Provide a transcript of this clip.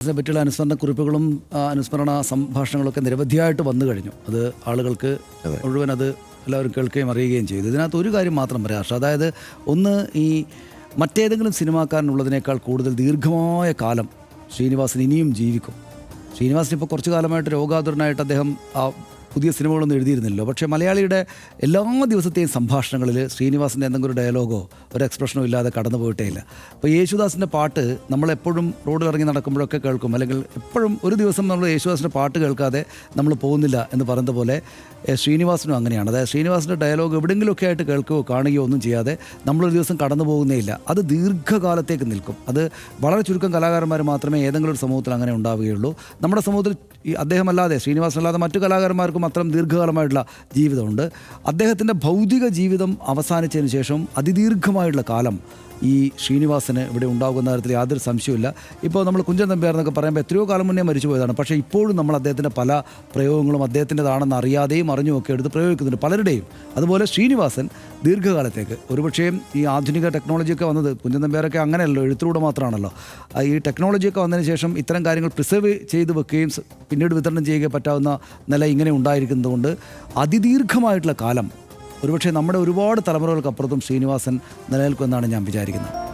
അതിനെ പറ്റിയുള്ള അനുസ്മരണ കുറിപ്പുകളും അനുസ്മരണ സംഭാഷണങ്ങളൊക്കെ നിരവധിയായിട്ട് വന്നു കഴിഞ്ഞു. അത് ആളുകൾക്ക് മുഴുവൻ അത് എല്ലാവരും കേൾക്കുകയും അറിയുകയും ചെയ്തു. ഇതിനകത്ത് ഒരു കാര്യം മാത്രം പറയാം. അതായത് ഒന്ന്, ഈ മറ്റേതെങ്കിലും സിനിമാക്കാരനുള്ളതിനേക്കാൾ കൂടുതൽ ദീർഘമായ കാലം ശ്രീനിവാസൻ ഇനിയും ജീവിക്കും. ശ്രീനിവാസൻ ഇപ്പോൾ കുറച്ചു കാലമായിട്ട് രോഗാതുരനായിട്ട് അദ്ദേഹം പുതിയ സിനിമകളൊന്നും എഴുതിയിരുന്നില്ലല്ലോ. പക്ഷേ മലയാളിയുടെ എല്ലാ ദിവസത്തെയും സംഭാഷണങ്ങളിൽ ശ്രീനിവാസൻ്റെ എന്തെങ്കിലും ഒരു ഡയലോഗോ ഒരു എക്സ്പ്രഷനോ ഇല്ലാതെ കടന്നു പോയിട്ടേ ഇല്ല. അപ്പോൾ യേശുദാസിൻ്റെ പാട്ട് നമ്മളെപ്പോഴും റോഡിലിറങ്ങി നടക്കുമ്പോഴൊക്കെ കേൾക്കും, അല്ലെങ്കിൽ എപ്പോഴും ഒരു ദിവസം നമ്മൾ യേശുദാസിൻ്റെ പാട്ട് കേൾക്കാതെ നമ്മൾ പോകുന്നില്ല എന്ന് പറയുന്ന പോലെ ശ്രീനിവാസനും അങ്ങനെയാണ്. അതായത് ശ്രീനിവാസൻ്റെ ഡയലോഗ് എവിടെയെങ്കിലുമൊക്കെ ആയിട്ട് കേൾക്കുകയോ കാണുകയോ ഒന്നും ചെയ്യാതെ നമ്മളൊരു ദിവസം കടന്നു പോകുന്നേ ഇല്ല. അത് ദീർഘകാലത്തേക്ക് നിൽക്കും. അത് വളരെ ചുരുക്കം കലാകാരന്മാർ മാത്രമേ ഏതെങ്കിലും ഒരു സമൂഹത്തിൽ അങ്ങനെ ഉണ്ടാവുകയുള്ളൂ. നമ്മുടെ സമൂഹത്തിൽ അദ്ദേഹമല്ലാതെ, ശ്രീനിവാസനല്ലാതെ മറ്റു കലാകാരന്മാർക്കും അത്തരം ദീർഘകാലമായിട്ടുള്ള ജീവിതമുണ്ട്. അദ്ദേഹത്തിൻ്റെ ഭൗതിക ജീവിതം അവസാനിച്ചതിന് ശേഷം അതിദീർഘമായിട്ടുള്ള കാലം ഈ ശ്രീനിവാസന് ഇവിടെ ഉണ്ടാകുന്ന കാര്യത്തിൽ യാതൊരു സംശയമില്ല. ഇപ്പോൾ നമ്മൾ കുഞ്ചൻ നമ്പ്യാർ എന്നൊക്കെ പറയുമ്പോൾ എത്രയോ കാലം മുന്നേ മരിച്ചു പോയതാണ്. പക്ഷേ ഇപ്പോഴും നമ്മൾ അദ്ദേഹത്തിൻ്റെ പല പ്രയോഗങ്ങളും അദ്ദേഹത്തിൻ്റെതാണെന്ന് അറിയാതെയും അറിഞ്ഞുമൊക്കെ എടുത്ത് പ്രയോഗിക്കുന്നുണ്ട് പലരുടെയും. അതുപോലെ ശ്രീനിവാസൻ ദീർഘകാലത്തേക്ക്, ഒരുപക്ഷേ ഈ ആധുനിക ടെക്നോളജിയൊക്കെ വന്നത്, കുഞ്ചൻ നമ്പ്യാരൊക്കെ അങ്ങനെയല്ലോ, എഴുത്തിലൂടെ മാത്രമാണല്ലോ. ഈ ടെക്നോളജിയൊക്കെ വന്നതിന് ശേഷം ഇത്തരം കാര്യങ്ങൾ പ്രിസർവ് ചെയ്ത് വെക്കുകയും പിന്നീട് വിതരണം ചെയ്യുക പറ്റാവുന്ന നില ഇങ്ങനെ ഉണ്ടായിരിക്കുന്നതുകൊണ്ട് അതിദീർഘമായിട്ടുള്ള കാലം ഒരുപക്ഷെ നമ്മുടെ ഒരുപാട് തലമുറകൾക്കപ്പുറത്തും ശ്രീനിവാസൻ നിലനിൽക്കുമെന്നാണ് ഞാൻ വിചാരിക്കുന്നത്.